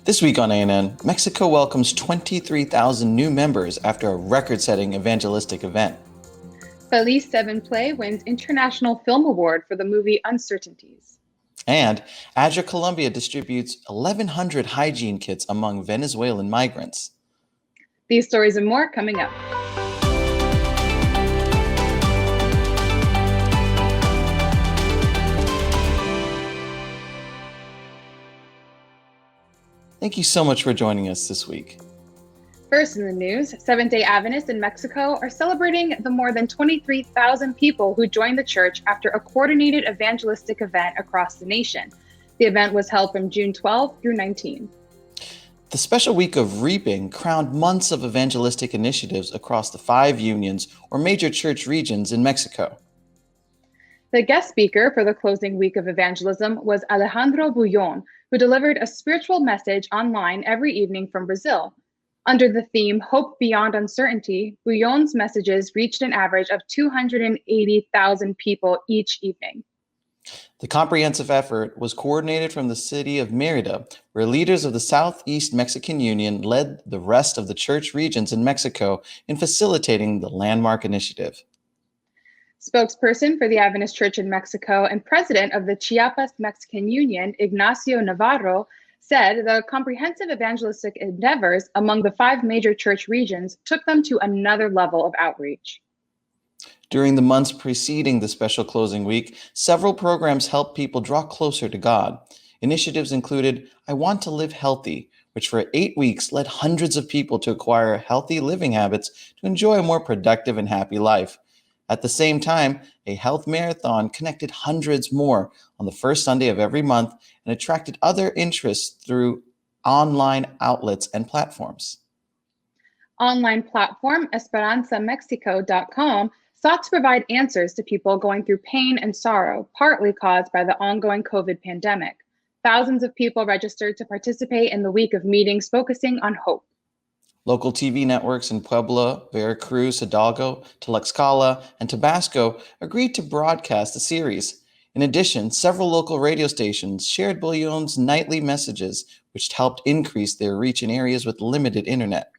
This week on ANN, Mexico welcomes 23,000 new members after a record-setting evangelistic event. Feliz Seven Play wins International Film Award for the movie Uncertainties. And Adra Colombia distributes 1,100 hygiene kits among Venezuelan migrants. These stories and more coming up. Thank you so much for joining us this week. First in the news, Seventh-day Adventists in Mexico are celebrating the more than 23,000 people who joined the church after a coordinated evangelistic event across the nation. The event was held from June 12 through 19. The special week of reaping crowned months of evangelistic initiatives across the 5 unions or major church regions in Mexico. The guest speaker for the closing week of evangelism was Alejandro Bullón, who delivered a spiritual message online every evening from Brazil. Under the theme Hope Beyond Uncertainty, Bullón's messages reached an average of 280,000 people each evening. The comprehensive effort was coordinated from the city of Mérida, where leaders of the Southeast Mexican Union led the rest of the church regions in Mexico in facilitating the landmark initiative. Spokesperson for the Adventist Church in Mexico and president of the Chiapas Mexican Union, Ignacio Navarro, said the comprehensive evangelistic endeavors among the 5 major church regions took them to another level of outreach. During the months preceding the special closing week, several programs helped people draw closer to God. Initiatives included I Want to Live Healthy, which for 8 weeks led hundreds of people to acquire healthy living habits to enjoy a more productive and happy life. At the same time, a health marathon connected hundreds more on the first Sunday of every month and attracted other interests through online outlets and platforms. Online platform esperanzamexico.com sought to provide answers to people going through pain and sorrow, partly caused by the ongoing COVID pandemic. Thousands of people registered to participate in the week of meetings focusing on hope. Local TV networks in Puebla, Veracruz, Hidalgo, Tlaxcala, and Tabasco agreed to broadcast the series. In addition, several local radio stations shared Bullón's nightly messages, which helped increase their reach in areas with limited internet.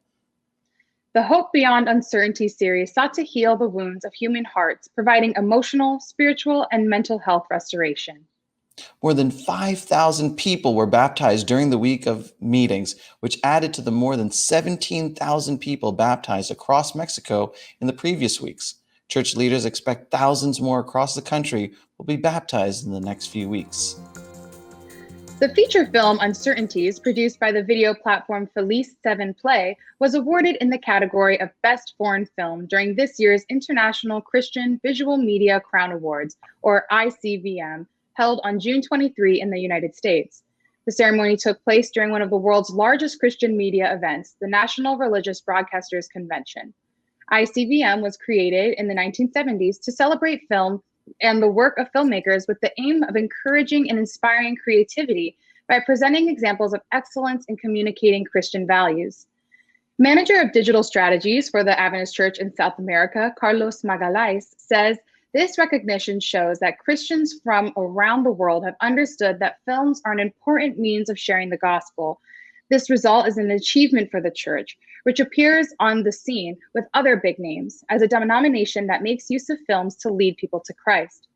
The Hope Beyond Uncertainty series sought to heal the wounds of human hearts, providing emotional, spiritual, and mental health restoration. More than 5,000 people were baptized during the week of meetings, which added to the more than 17,000 people baptized across Mexico in the previous weeks. Church leaders expect thousands more across the country will be baptized in the next few weeks. The feature film Uncertainties, produced by the video platform Feliz Seven Play, was awarded in the category of Best Foreign Film during this year's International Christian Visual Media Crown Awards, or ICVM, held on June 23 in the United States. The ceremony took place during one of the world's largest Christian media events, the National Religious Broadcasters Convention. ICVM was created in the 1970s to celebrate film and the work of filmmakers with the aim of encouraging and inspiring creativity by presenting examples of excellence in communicating Christian values. Manager of digital strategies for the Adventist Church in South America, Carlos Magalhães, says, this recognition shows that Christians from around the world have understood that films are an important means of sharing the gospel. This result is an achievement for the church, which appears on the scene with other big names as a denomination that makes use of films to lead people to Christ.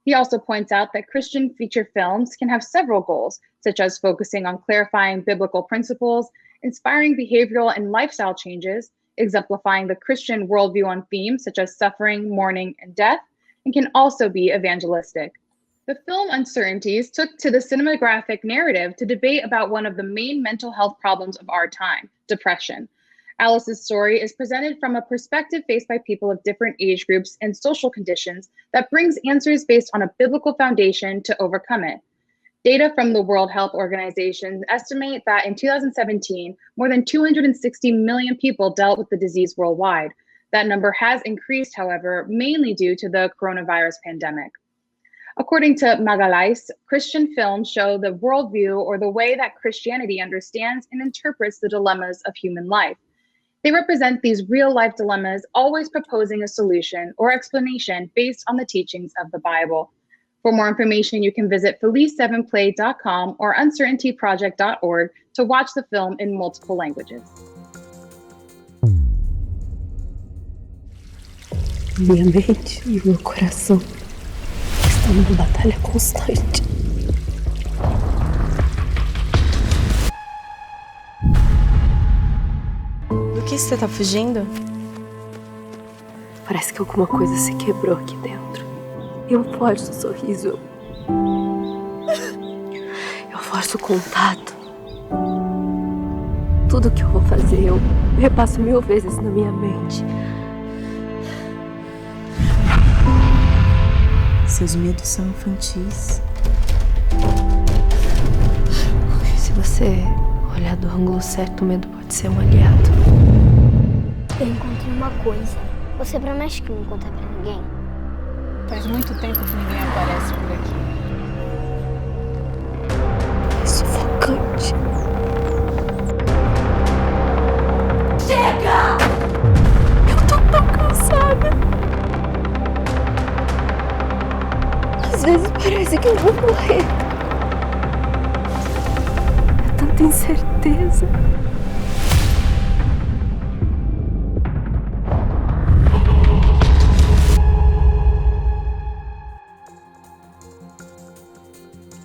He also points out that Christian feature films can have several goals, such as focusing on clarifying biblical principles, inspiring behavioral and lifestyle changes, exemplifying the Christian worldview on themes such as suffering, mourning, and death, and can also be evangelistic. The film Uncertainties took to the cinematographic narrative to debate about one of the main mental health problems of our time, depression. Alice's story is presented from a perspective faced by people of different age groups and social conditions that brings answers based on a biblical foundation to overcome it. Data from the World Health Organization estimate that in 2017, more than 260 million people dealt with the disease worldwide. That number has increased, however, mainly due to the coronavirus pandemic. According to Magalhães, Christian films show the worldview or the way that Christianity understands and interprets the dilemmas of human life. They represent these real-life dilemmas, always proposing a solution or explanation based on the teachings of the Bible. For more information, you can visit feliz7play.com or uncertaintyproject.org to watch the film in multiple languages. Minha mente e o meu coração estão numa batalha constante. Do que você tá fugindo? Parece que alguma coisa se quebrou aqui dentro. Eu forço o sorriso. Eu forço o contato. Tudo que eu vou fazer, eu repasso 1000 vezes na minha mente. Seus medos são infantis. Se você olhar do ângulo certo, o medo pode ser um aliado. Eu encontrei uma coisa. Você promete que não conta pra ninguém? Faz muito tempo que ninguém aparece por aqui. É sufocante. Chega! Eu tô tão cansada. Às vezes parece que eu vou morrer. É tanta incerteza.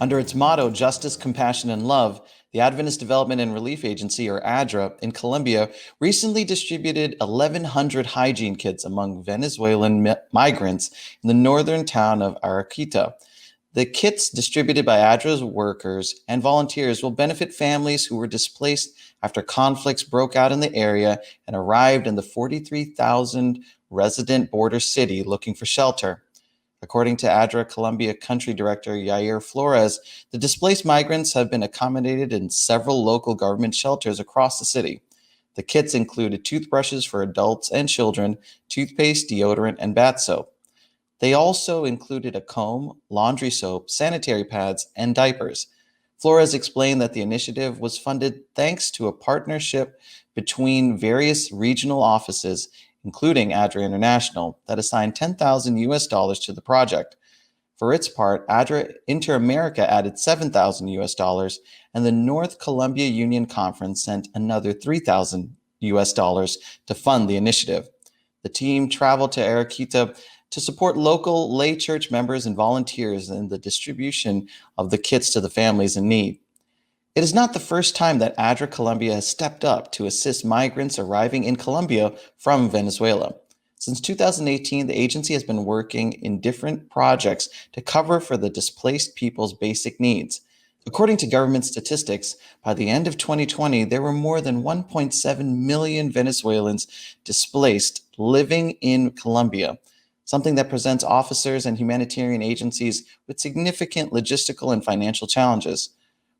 Under its motto, Justice, Compassion, and Love, the Adventist Development and Relief Agency, or ADRA, in Colombia recently distributed 1,100 hygiene kits among Venezuelan migrants in the northern town of Arequipa. The kits distributed by ADRA's workers and volunteers will benefit families who were displaced after conflicts broke out in the area and arrived in the 43,000 resident border city looking for shelter. According to Adra Colombia Country Director Yair Flores, the displaced migrants have been accommodated in several local government shelters across the city. The kits included toothbrushes for adults and children, toothpaste, deodorant, and bath soap. They also included a comb, laundry soap, sanitary pads, and diapers. Flores explained that the initiative was funded thanks to a partnership between various regional offices, including Adra International, that assigned $10,000 to the project. For its part, Adra Inter-America added $7,000, and the North Columbia Union Conference sent another $3,000 to fund the initiative. The team traveled to Arequipa to support local lay church members and volunteers in the distribution of the kits to the families in need. It is not the first time that Adra Colombia has stepped up to assist migrants arriving in Colombia from Venezuela. Since 2018, the agency has been working in different projects to cover for the displaced people's basic needs. According to government statistics, by the end of 2020, there were more than 1.7 million Venezuelans displaced living in Colombia, something that presents officers and humanitarian agencies with significant logistical and financial challenges.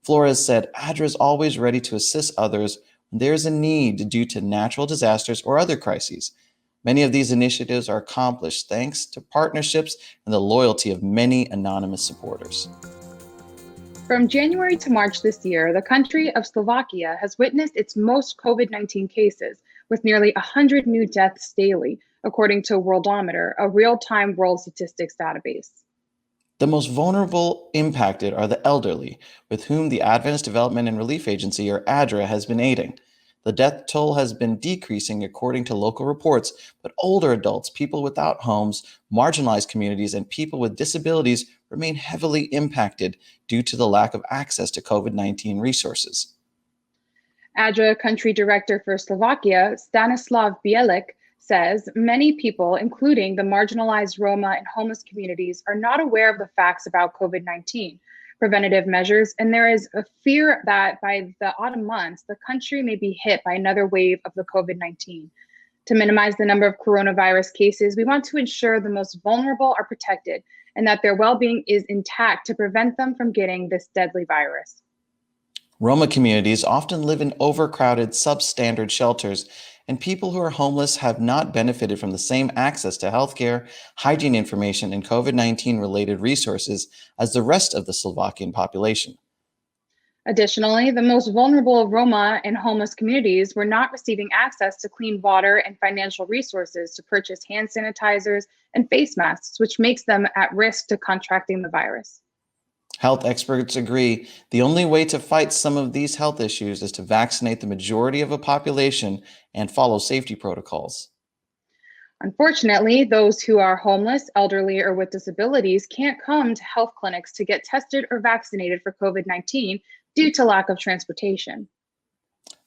Flores said, ADRA is always ready to assist others when there is a need due to natural disasters or other crises. Many of these initiatives are accomplished thanks to partnerships and the loyalty of many anonymous supporters. From January to March this year, the country of Slovakia has witnessed its most COVID-19 cases, with nearly 100 new deaths daily, according to Worldometer, a real-time world statistics database. The most vulnerable impacted are the elderly, with whom the Adventist Development and Relief Agency, or ADRA, has been aiding. The death toll has been decreasing according to local reports, but older adults, people without homes, marginalized communities, and people with disabilities remain heavily impacted due to the lack of access to COVID-19 resources. ADRA Country Director for Slovakia, Stanislav Bielik, says many people, including the marginalized Roma and homeless communities, are not aware of the facts about COVID-19 preventative measures, and there is a fear that by the autumn months, the country may be hit by another wave of the COVID-19. To minimize the number of coronavirus cases, we want to ensure the most vulnerable are protected and that their well-being is intact to prevent them from getting this deadly virus. Roma communities often live in overcrowded, substandard shelters, and people who are homeless have not benefited from the same access to healthcare, hygiene information, and COVID-19 related resources as the rest of the Slovakian population. Additionally, the most vulnerable Roma and homeless communities were not receiving access to clean water and financial resources to purchase hand sanitizers and face masks, which makes them at risk to contracting the virus. Health experts agree the only way to fight some of these health issues is to vaccinate the majority of a population and follow safety protocols. Unfortunately, those who are homeless, elderly, or with disabilities can't come to health clinics to get tested or vaccinated for COVID-19 due to lack of transportation.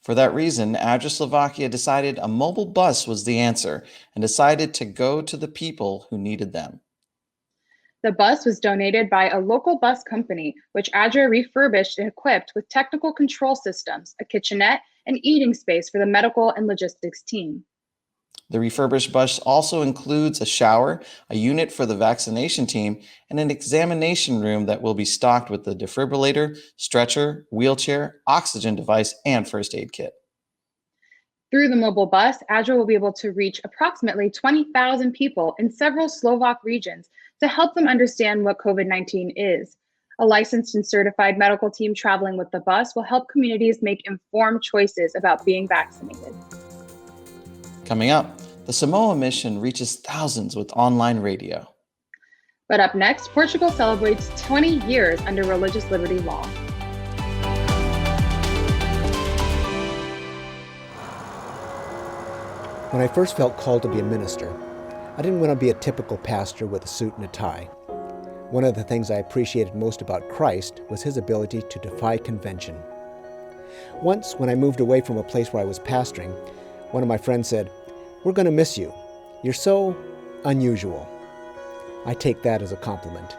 For that reason, Adra Slovakia decided a mobile bus was the answer and decided to go to the people who needed them. The bus was donated by a local bus company, which Adra refurbished and equipped with technical control systems, a kitchenette, and eating space for the medical and logistics team. The refurbished bus also includes a shower, a unit for the vaccination team, and an examination room that will be stocked with the defibrillator, stretcher, wheelchair, oxygen device, and first aid kit. Through the mobile bus, Adra will be able to reach approximately 20,000 people in several Slovak regions to help them understand what COVID-19 is. A licensed and certified medical team traveling with the bus will help communities make informed choices about being vaccinated. Coming up, the Samoa mission reaches thousands with online radio. But up next, Portugal celebrates 20 years under religious liberty law. When I first felt called to be a minister, I didn't want to be a typical pastor with a suit and a tie. One of the things I appreciated most about Christ was his ability to defy convention. Once, when I moved away from a place where I was pastoring, one of my friends said, "We're going to miss you. You're so unusual." I take that as a compliment.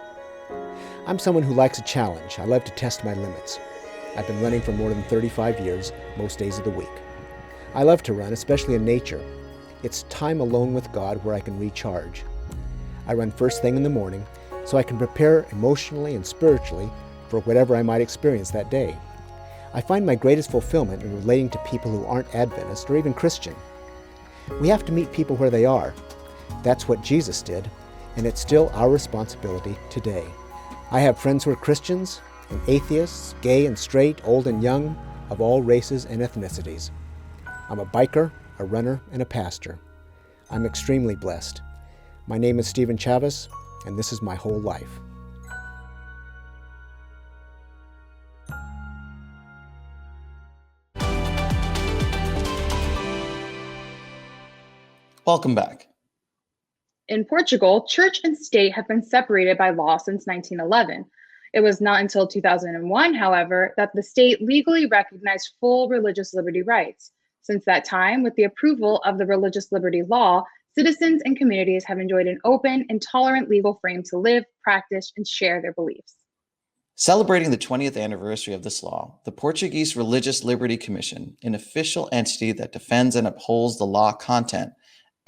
I'm someone who likes a challenge. I love to test my limits. I've been running for more than 35 years, most days of the week. I love to run, especially in nature. It's time alone with God where I can recharge. I run first thing in the morning so I can prepare emotionally and spiritually for whatever I might experience that day. I find my greatest fulfillment in relating to people who aren't Adventist or even Christian. We have to meet people where they are. That's what Jesus did, and it's still our responsibility today. I have friends who are Christians and atheists, gay and straight, old and young, of all races and ethnicities. I'm a biker, a runner, and a pastor. I'm extremely blessed. My name is Stephen Chavez, and this is my whole life. Welcome back. In Portugal, church and state have been separated by law since 1911. It was not until 2001, however, that the state legally recognized full religious liberty rights. Since that time, with the approval of the religious liberty law, citizens and communities have enjoyed an open and tolerant legal frame to live, practice, and share their beliefs. Celebrating the 20th anniversary of this law, the Portuguese Religious Liberty Commission, an official entity that defends and upholds the law content,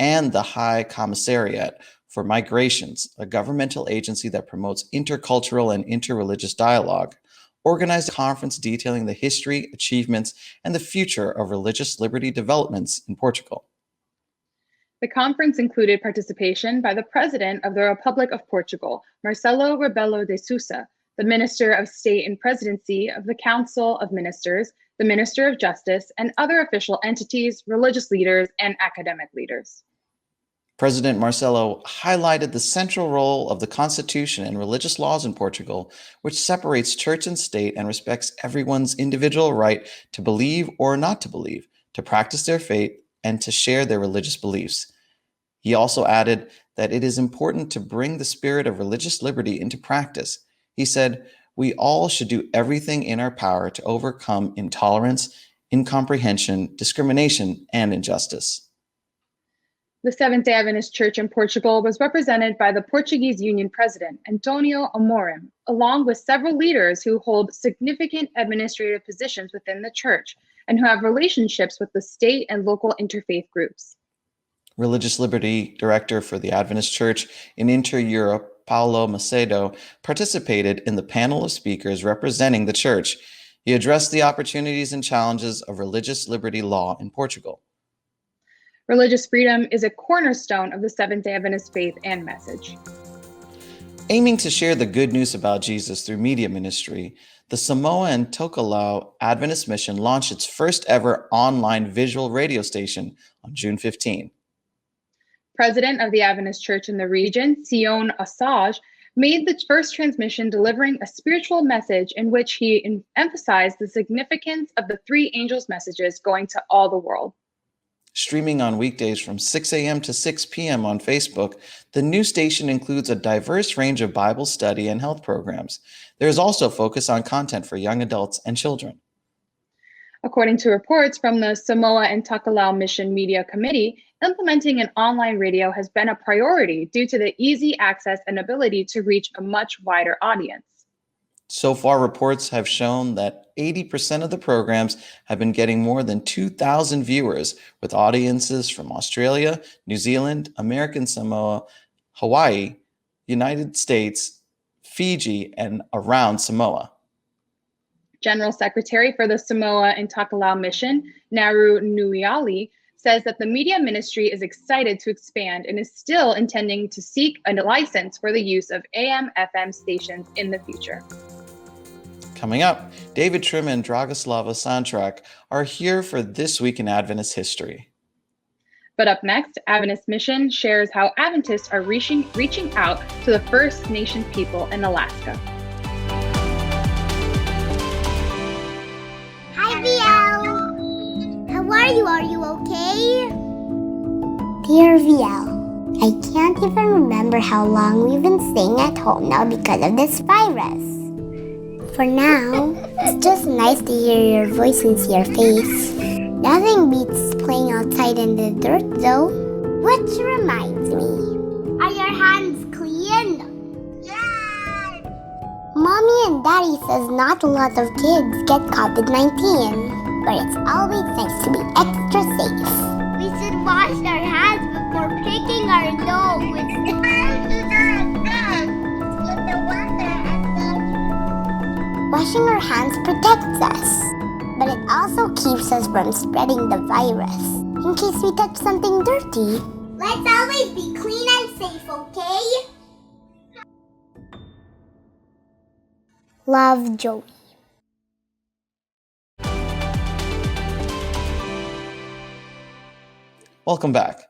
and the High Commissariat for Migrations, a governmental agency that promotes intercultural and interreligious dialogue, organized a conference detailing the history, achievements, and the future of religious liberty developments in Portugal. The conference included participation by the President of the Republic of Portugal, Marcelo Rebelo de Sousa, the Minister of State and Presidency of the Council of Ministers, the Minister of Justice, and other official entities, religious leaders, and academic leaders. President Marcelo highlighted the central role of the Constitution and religious laws in Portugal, which separates church and state and respects everyone's individual right to believe or not to believe, to practice their faith, and to share their religious beliefs. He also added that it is important to bring the spirit of religious liberty into practice. He said, "We all should do everything in our power to overcome intolerance, incomprehension, discrimination, and injustice." The Seventh-day Adventist Church in Portugal was represented by the Portuguese Union President, Antonio Amorim, along with several leaders who hold significant administrative positions within the church and who have relationships with the state and local interfaith groups. Religious Liberty Director for the Adventist Church in Inter-Europe, Paulo Macedo, participated in the panel of speakers representing the church. He addressed the opportunities and challenges of religious liberty law in Portugal. Religious freedom is a cornerstone of the Seventh-day Adventist faith and message. Aiming to share the good news about Jesus through media ministry, the Samoa and Tokelau Adventist Mission launched its first ever online visual radio station on June 15. President of the Adventist Church in the region, Sion Assange, made the first transmission delivering a spiritual message in which he emphasized the significance of the three angels' messages going to all the world. Streaming on weekdays from 6 a.m. to 6 p.m. on Facebook, the new station includes a diverse range of Bible study and health programs. There is also focus on content for young adults and children. According to reports from the Samoa and Takalao Mission Media Committee, implementing an online radio has been a priority due to the easy access and ability to reach a much wider audience. So far, reports have shown that 80% of the programs have been getting more than 2,000 viewers, with audiences from Australia, New Zealand, American Samoa, Hawaii, United States, Fiji, and around Samoa. General Secretary for the Samoa and Takalao Mission, Naru Nuiali, says that the media ministry is excited to expand and is still intending to seek a license for the use of AM/FM stations in the future. Coming up, David Trim and Dragoslava Santrak are here for This Week in Adventist History. But up next, Adventist Mission shares how Adventists are reaching out to the First Nation people in Alaska. Hi, VL. How are you? Are you okay? Dear VL, I can't even remember how long we've been staying at home now because of this virus. For now, it's just nice to hear your voice and see your face. Nothing beats playing outside in the dirt though. Which reminds me, are your hands clean? Yes! Mommy and Daddy says not a lot of kids get COVID-19, but it's always nice to be extra safe. We should wash our hands before picking our nose. Washing our hands protects us, but it also keeps us from spreading the virus. In case we touch something dirty, let's always be clean and safe, okay? Love, Joey. Welcome back.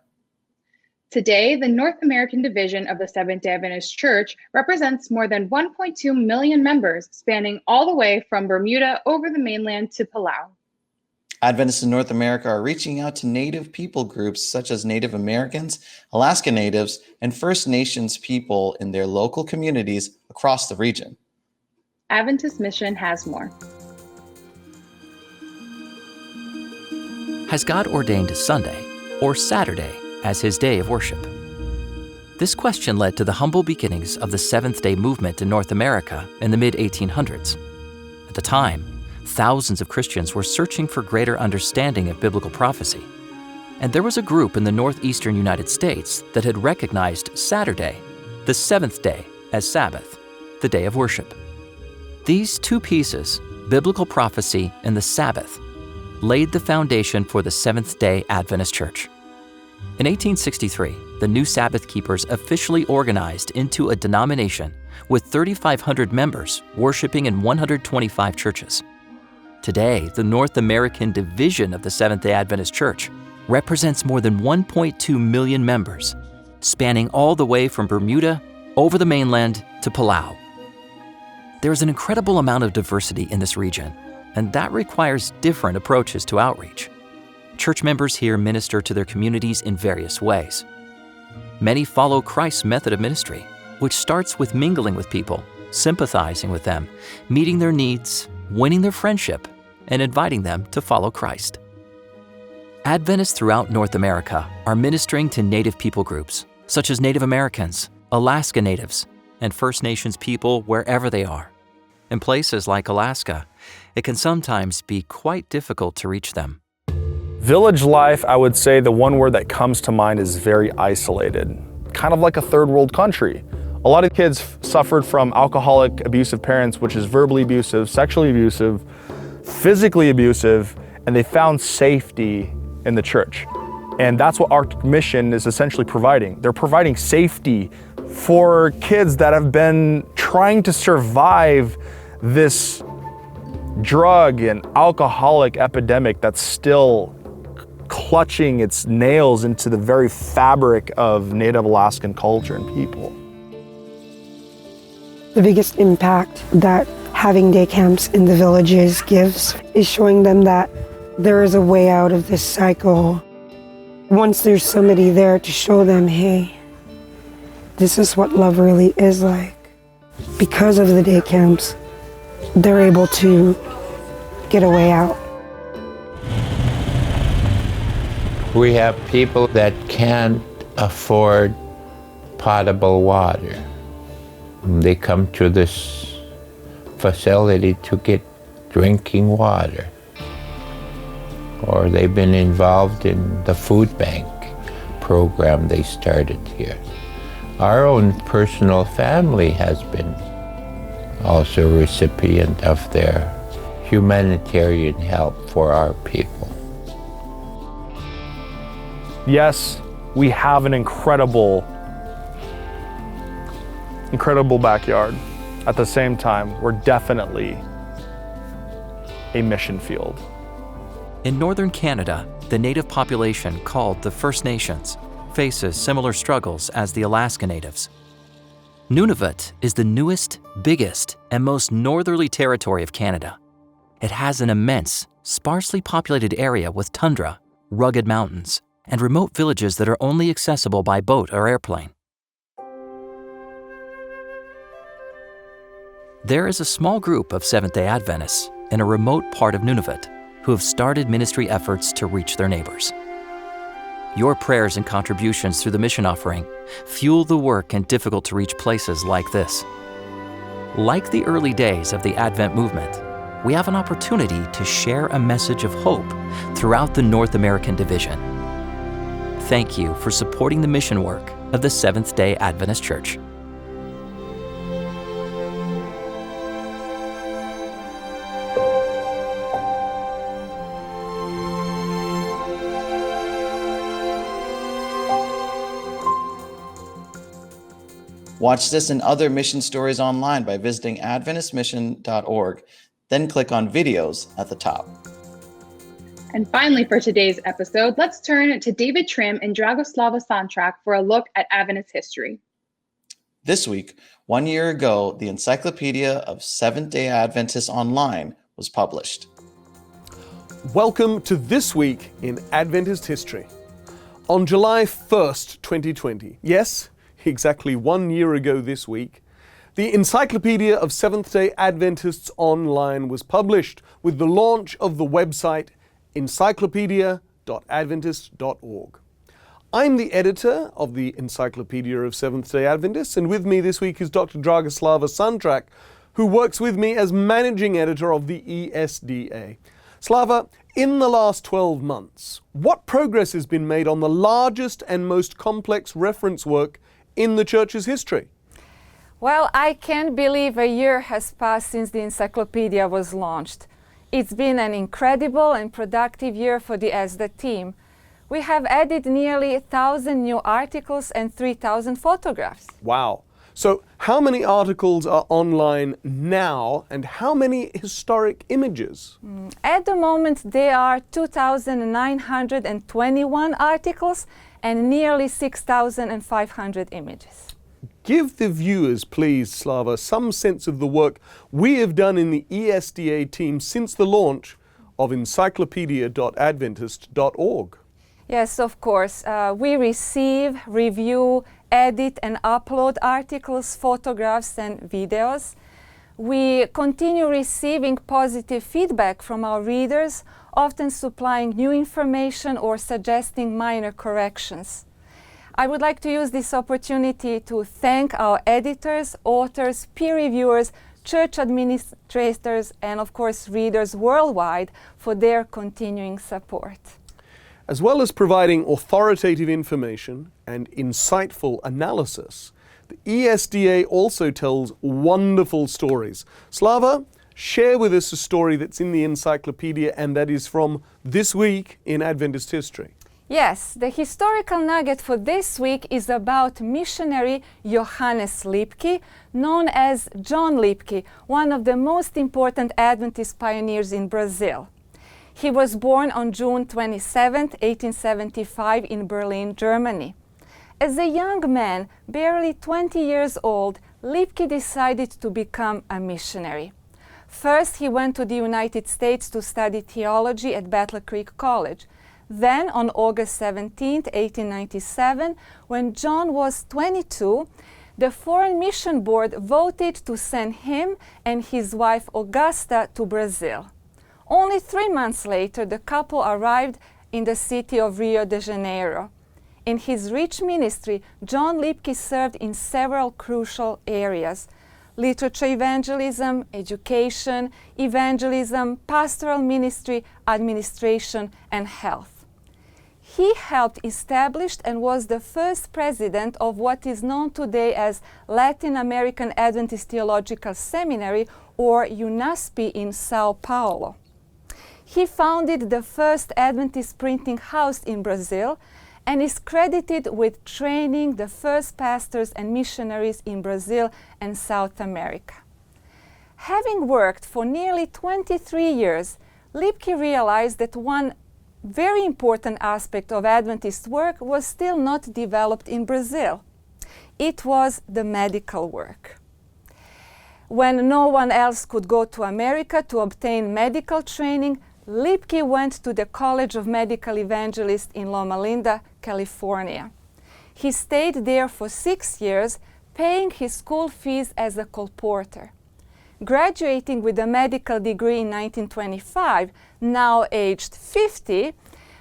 Today, the North American division of the Seventh-day Adventist Church represents more than 1.2 million members, spanning all the way from Bermuda over the mainland to Palau. Adventists in North America are reaching out to Native people groups such as Native Americans, Alaska Natives, and First Nations people in their local communities across the region. Adventist Mission has more. Has God ordained Sunday or Saturday as his day of worship? This question led to the humble beginnings of the Seventh-day Movement in North America in the mid-1800s. At the time, thousands of Christians were searching for greater understanding of biblical prophecy. And there was a group in the northeastern United States that had recognized Saturday, the seventh day, as Sabbath, the day of worship. These two pieces, biblical prophecy and the Sabbath, laid the foundation for the Seventh-day Adventist Church. In 1863, the new Sabbath keepers officially organized into a denomination with 3,500 members worshiping in 125 churches. Today, the North American division of the Seventh-day Adventist Church represents more than 1.2 million members, spanning all the way from Bermuda over the mainland to Palau. There is an incredible amount of diversity in this region, and that requires different approaches to outreach. Church members here minister to their communities in various ways. Many follow Christ's method of ministry, which starts with mingling with people, sympathizing with them, meeting their needs, winning their friendship, and inviting them to follow Christ. Adventists throughout North America are ministering to Native people groups, such as Native Americans, Alaska Natives, and First Nations people wherever they are. In places like Alaska, it can sometimes be quite difficult to reach them. Village life, I would say the one word that comes to mind is very isolated, kind of like a third world country. A lot of kids suffered from alcoholic, abusive parents, which is verbally abusive, sexually abusive, physically abusive, and they found safety in the church. And that's what our mission is essentially providing. They're providing safety for kids that have been trying to survive this drug and alcoholic epidemic that's still clutching its nails into the very fabric of Native Alaskan culture and people. The biggest impact that having day camps in the villages gives is showing them that there is a way out of this cycle. Once there's somebody there to show them, hey, this is what love really is like. Because of the day camps, they're able to get a way out. We have people that can't afford potable water. They come to this facility to get drinking water. Or they've been involved in the food bank program they started here. Our own personal family has been also a recipient of their humanitarian help for our people. Yes, we have an incredible backyard. At the same time, we're definitely a mission field. In northern Canada, the native population, called the First Nations, faces similar struggles as the Alaska Natives. Nunavut is the newest, biggest, and most northerly territory of Canada. It has an immense, sparsely populated area with tundra, rugged mountains, and remote villages that are only accessible by boat or airplane. There is a small group of Seventh-day Adventists in a remote part of Nunavut who have started ministry efforts to reach their neighbors. Your prayers and contributions through the mission offering fuel the work in difficult-to-reach places like this. Like the early days of the Advent movement, we have an opportunity to share a message of hope throughout the North American division. Thank you for supporting the mission work of the Seventh-day Adventist Church. Watch this and other mission stories online by visiting adventistmission.org, then click on videos at the top. And finally, for today's episode, let's turn to David Trim and Dragoslava Santrak for a look at Adventist history. This week, 1 year ago, the Encyclopedia of Seventh-day Adventists Online was published. Welcome to This Week in Adventist History. On July 1st, 2020, yes, exactly 1 year ago this week, the Encyclopedia of Seventh-day Adventists Online was published with the launch of the website encyclopedia.adventist.org. I'm the editor of the Encyclopedia of Seventh-day Adventists, and with me this week is Dr. Dragoslava Santrak, who works with me as managing editor of the ESDA. Slava, in the last 12 months, what progress has been made on the largest and most complex reference work in the Church's history? Well, I can't believe a year has passed since the encyclopedia was launched. It's been an incredible and productive year for the ESDA team. We have added nearly 1,000 new articles and 3,000 photographs. Wow. So how many articles are online now and how many historic images? At the moment, there are 2,921 articles and nearly 6,500 images. Give the viewers, please, Slava, some sense of the work we have done in the ESDA team since the launch of encyclopedia.adventist.org. Yes, of course. We receive, review, edit and upload articles, photographs and videos. We continue receiving positive feedback from our readers, often supplying new information or suggesting minor corrections. I would like to use this opportunity to thank our editors, authors, peer reviewers, church administrators, and of course readers worldwide for their continuing support. As well as providing authoritative information and insightful analysis, the ESDA also tells wonderful stories. Slava, share with us a story that's in the encyclopedia and that is from This Week in Adventist History. Yes, the historical nugget for this week is about missionary Johannes Lipke, known as John Lipke, one of the most important Adventist pioneers in Brazil. He was born on June 27, 1875 in Berlin, Germany. As a young man, barely 20 years old, Lipke decided to become a missionary. First, he went to the United States to study theology at Battle Creek College. Then, on August 17, 1897, when John was 22, the Foreign Mission Board voted to send him and his wife Augusta to Brazil. Only 3 months later, the couple arrived in the city of Rio de Janeiro. In his rich ministry, John Lipke served in several crucial areas: literature evangelism, education, evangelism, pastoral ministry, administration, and health. He helped establish and was the first president of what is known today as Latin American Adventist Theological Seminary, or UNASP, in Sao Paulo. He founded the first Adventist printing house in Brazil and is credited with training the first pastors and missionaries in Brazil and South America. Having worked for nearly 23 years, Lipke realized that one very important aspect of Adventist work was still not developed in Brazil. It was the medical work. When no one else could go to America to obtain medical training, Lipke went to the College of Medical Evangelists in Loma Linda, California. He stayed there for 6 years, paying his school fees as a colporteur. Graduating with a medical degree in 1925, now aged 50,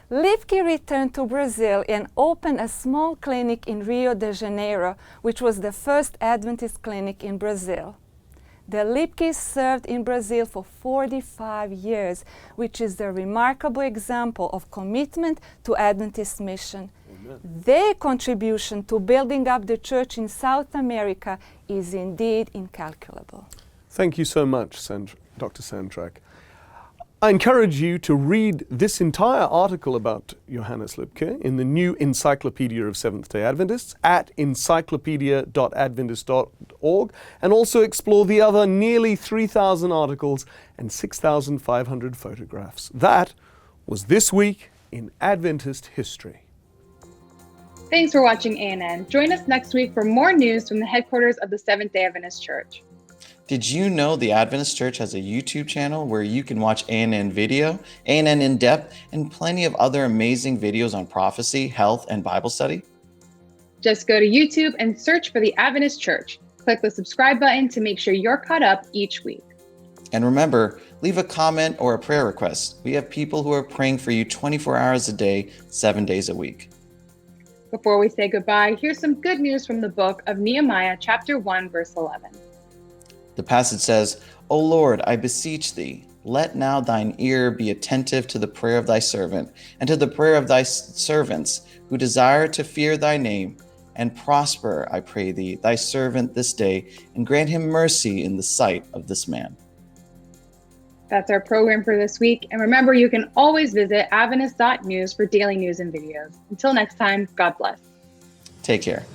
Lipke returned to Brazil and opened a small clinic in Rio de Janeiro, which was the first Adventist clinic in Brazil. The Lipkes served in Brazil for 45 years, which is a remarkable example of commitment to Adventist mission. Amen. Their contribution to building up the church in South America is indeed incalculable. Thank you so much, Dr. Sandtrack. I encourage you to read this entire article about Johannes Lipke in the new Encyclopedia of Seventh-day Adventists at encyclopedia.adventist.org, and also explore the other nearly 3,000 articles and 6,500 photographs. That was This Week in Adventist History. Thanks for watching ANN. Join us next week for more news from the headquarters of the Seventh-day Adventist Church. Did you know the Adventist Church has a YouTube channel where you can watch ANN Video, ANN In Depth, and plenty of other amazing videos on prophecy, health, and Bible study? Just go to YouTube and search for the Adventist Church. Click the subscribe button to make sure you're caught up each week. And remember, leave a comment or a prayer request. We have people who are praying for you 24 hours a day, 7 days a week. Before we say goodbye, here's some good news from the book of Nehemiah, chapter 1, verse 11. The passage says, O Lord, I beseech thee, let now thine ear be attentive to the prayer of thy servant, and to the prayer of thy servants, who desire to fear thy name, and prosper, I pray thee, thy servant this day, and grant him mercy in the sight of this man. That's our program for this week. And remember, you can always visit adventist.news for daily news and videos. Until next time, God bless. Take care.